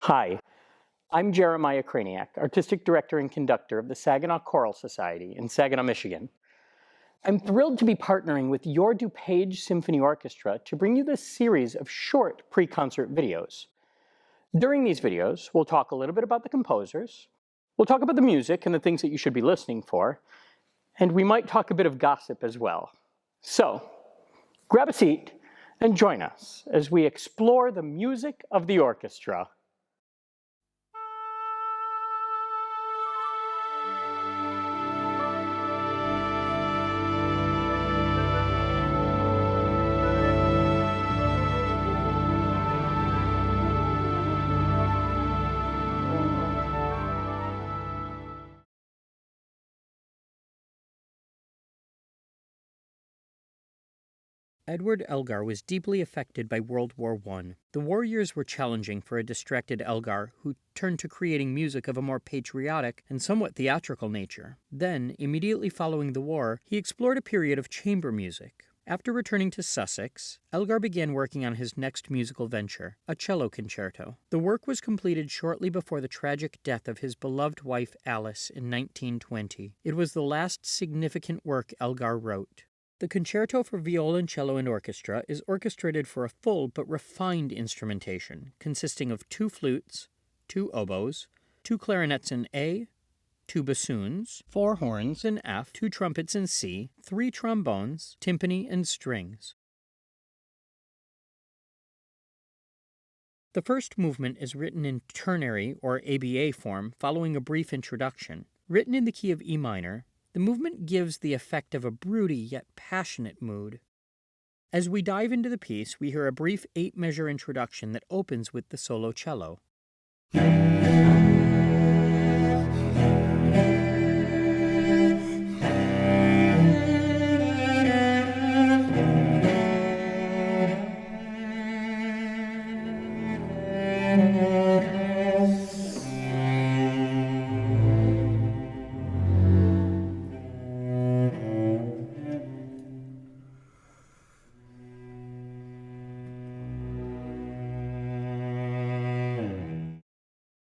Hi, I'm Jeremiah Kraniak, Artistic Director and Conductor of the Saginaw Choral Society in Saginaw, Michigan. I'm thrilled to be partnering with your DuPage Symphony Orchestra to bring you this series of short pre-concert videos. During these videos, we'll talk a little bit about the composers, we'll talk about the music and the things that you should be listening for, and we might talk a bit of gossip as well. So, grab a seat and join us as we explore the music of the orchestra. Edward Elgar was deeply affected by World War I. The war years were challenging for a distracted Elgar, who turned to creating music of a more patriotic and somewhat theatrical nature. Then, immediately following the war, he explored a period of chamber music. After returning to Sussex, Elgar began working on his next musical venture, a cello concerto. The work was completed shortly before the tragic death of his beloved wife Alice in 1920. It was the last significant work Elgar wrote. The Concerto for Viola, Cello, and Orchestra is orchestrated for a full but refined instrumentation, consisting of 2 flutes, 2 oboes, 2 clarinets in A, 2 bassoons, 4 horns in F, 2 trumpets in C, 3 trombones, timpani, and strings. The first movement is written in ternary or ABA form following a brief introduction. Written in the key of E minor, the movement gives the effect of a broody yet passionate mood. As we dive into the piece, we hear a brief 8-measure introduction that opens with the solo cello.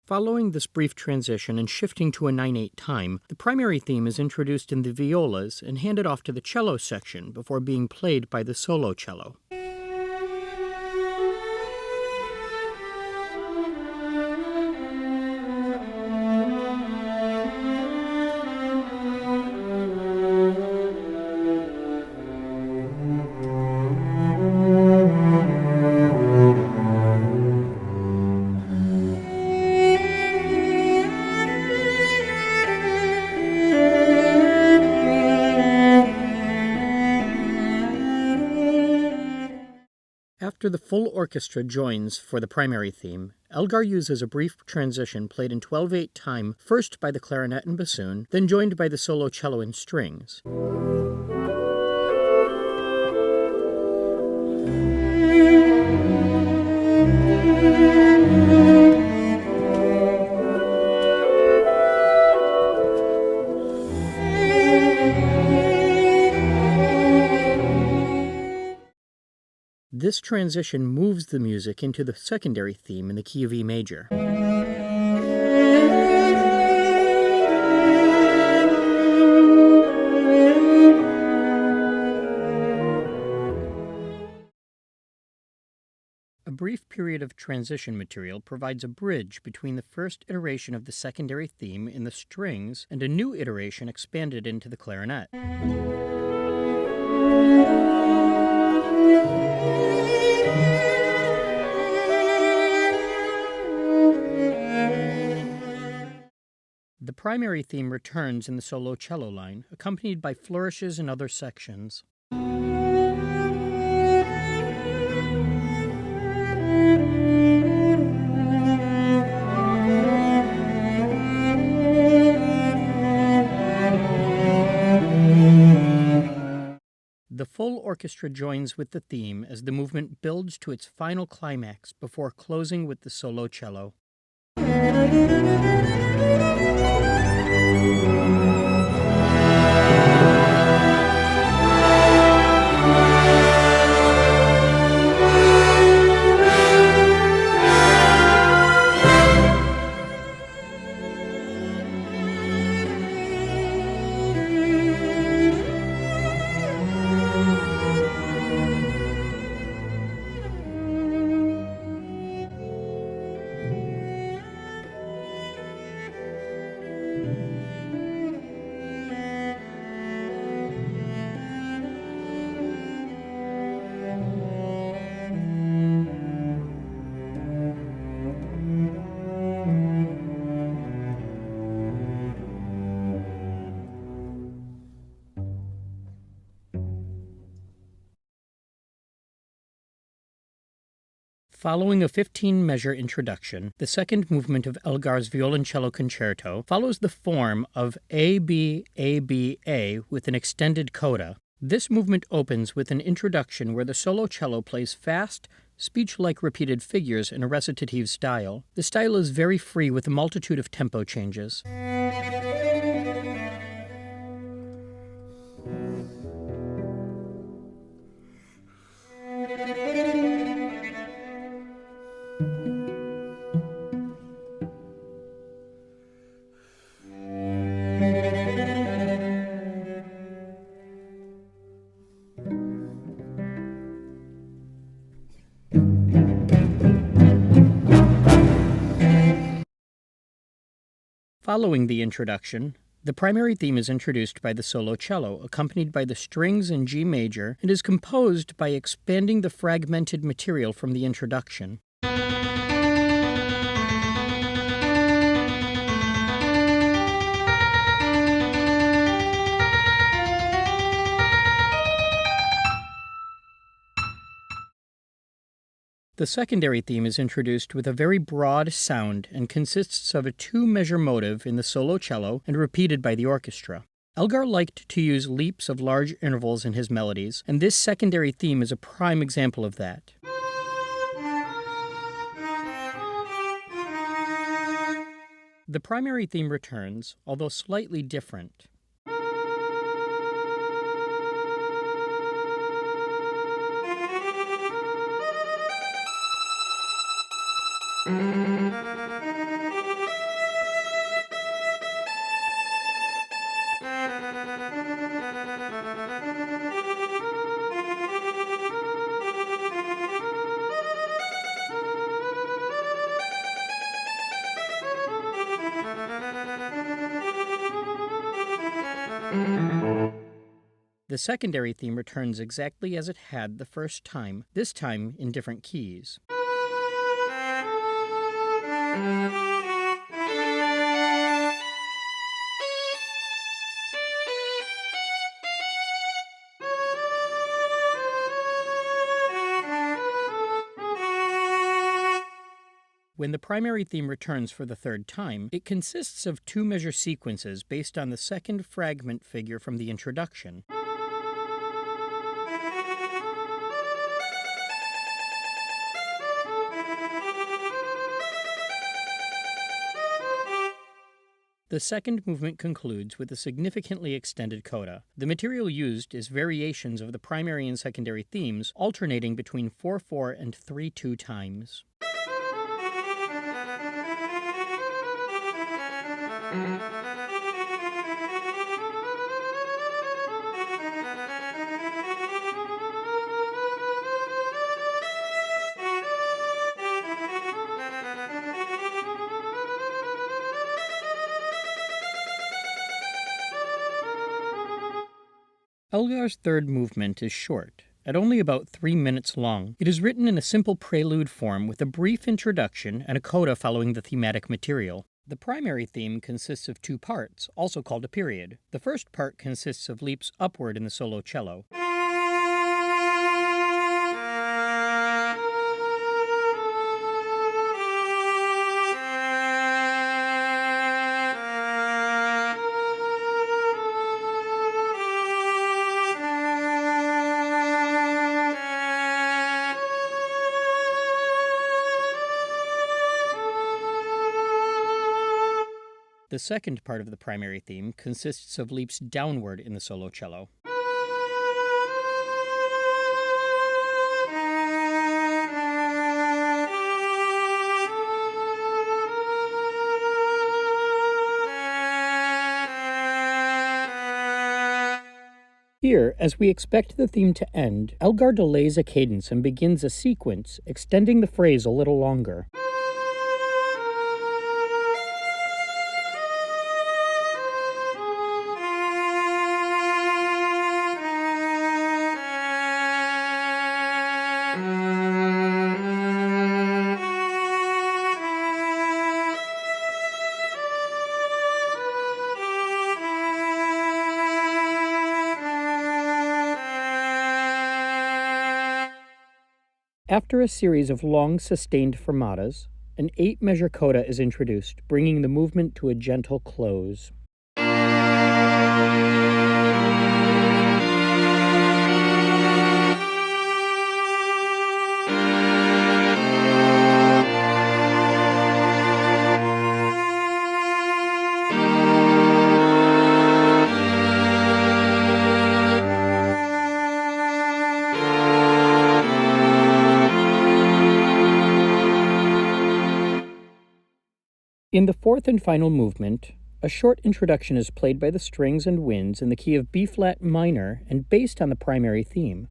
Following this brief transition and shifting to a 9/8 time, the primary theme is introduced in the violas and handed off to the cello section before being played by the solo cello. After the full orchestra joins for the primary theme, Elgar uses a brief transition played in 12/8 time, first by the clarinet and bassoon, then joined by the solo cello and strings. This transition moves the music into the secondary theme in the key of E major. A brief period of transition material provides a bridge between the first iteration of the secondary theme in the strings and a new iteration expanded into the clarinet. The primary theme returns in the solo cello line, accompanied by flourishes in other sections. The full orchestra joins with the theme as the movement builds to its final climax before closing with the solo cello. Following a 15-measure introduction, the second movement of Elgar's violoncello concerto follows the form of A-B-A-B-A with an extended coda. This movement opens with an introduction where the solo cello plays fast, speech-like repeated figures in a recitative style. The style is very free with a multitude of tempo changes. Following the introduction, the primary theme is introduced by the solo cello, accompanied by the strings in G major, and is composed by expanding the fragmented material from the introduction. The secondary theme is introduced with a very broad sound and consists of a 2-measure motive in the solo cello and repeated by the orchestra. Elgar liked to use leaps of large intervals in his melodies, and this secondary theme is a prime example of that. The primary theme returns, although slightly different. The secondary theme returns exactly as it had the first time, this time in different keys. When the primary theme returns for the third time, it consists of 2-measure sequences based on the second fragment figure from the introduction. The second movement concludes with a significantly extended coda. The material used is variations of the primary and secondary themes, alternating between 4/4 and 3/2 times. Elgar's third movement is short, at only about 3 minutes long. It is written in a simple prelude form with a brief introduction and a coda following the thematic material. The primary theme consists of 2 parts, also called a period. The first part consists of leaps upward in the solo cello. The second part of the primary theme consists of leaps downward in the solo cello. Here, as we expect the theme to end, Elgar delays a cadence and begins a sequence, extending the phrase a little longer. After a series of long sustained fermatas, an 8-measure coda is introduced, bringing the movement to a gentle close. In the fourth and final movement, a short introduction is played by the strings and winds in the key of B-flat minor and based on the primary theme.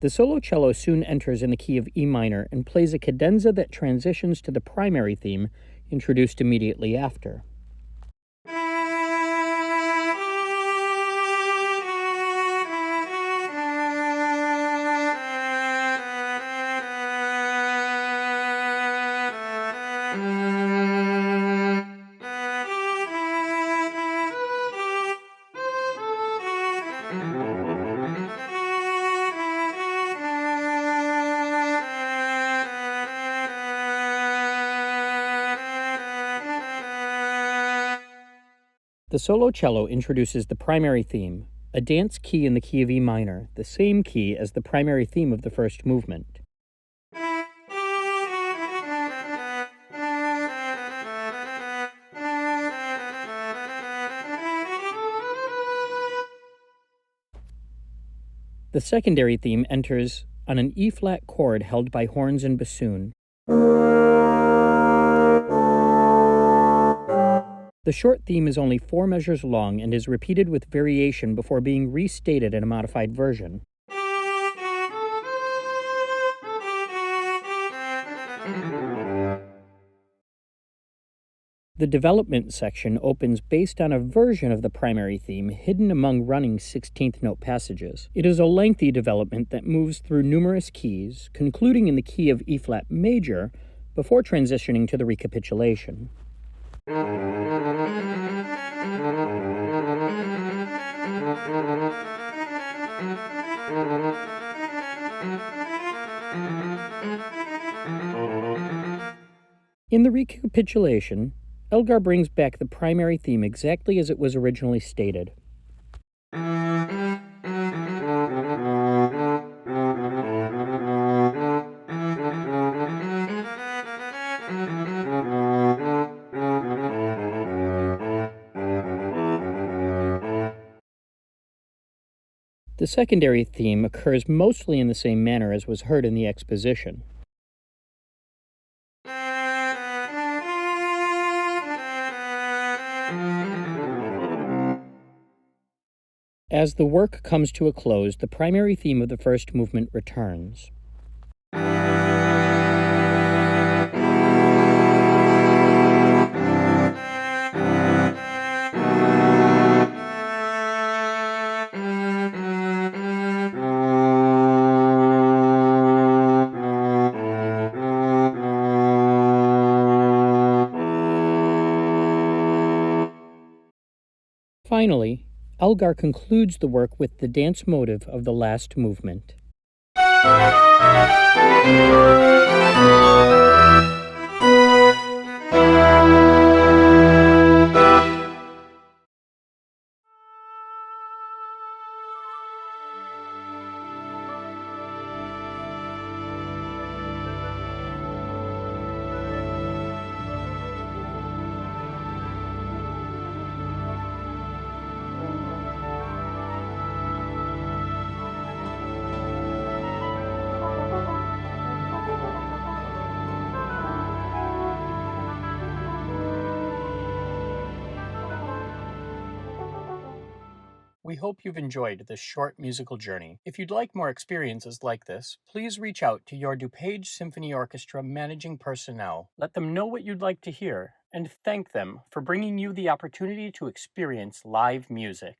The solo cello soon enters in the key of E minor and plays a cadenza that transitions to the primary theme, introduced immediately after. The solo cello introduces the primary theme, a dance key in the key of E minor, the same key as the primary theme of the first movement. The secondary theme enters on an E-flat chord held by horns and bassoon. The short theme is only 4 measures long and is repeated with variation before being restated in a modified version. The development section opens based on a version of the primary theme hidden among running 16th note passages. It is a lengthy development that moves through numerous keys, concluding in the key of E-flat major, before transitioning to the recapitulation. In the recapitulation, Elgar brings back the primary theme exactly as it was originally stated. The secondary theme occurs mostly in the same manner as was heard in the exposition. As the work comes to a close, the primary theme of the first movement returns. Finally, Elgar concludes the work with the dance motive of the last movement. We hope you've enjoyed this short musical journey. If you'd like more experiences like this, please reach out to your DuPage Symphony Orchestra managing personnel. Let them know what you'd like to hear, and thank them for bringing you the opportunity to experience live music.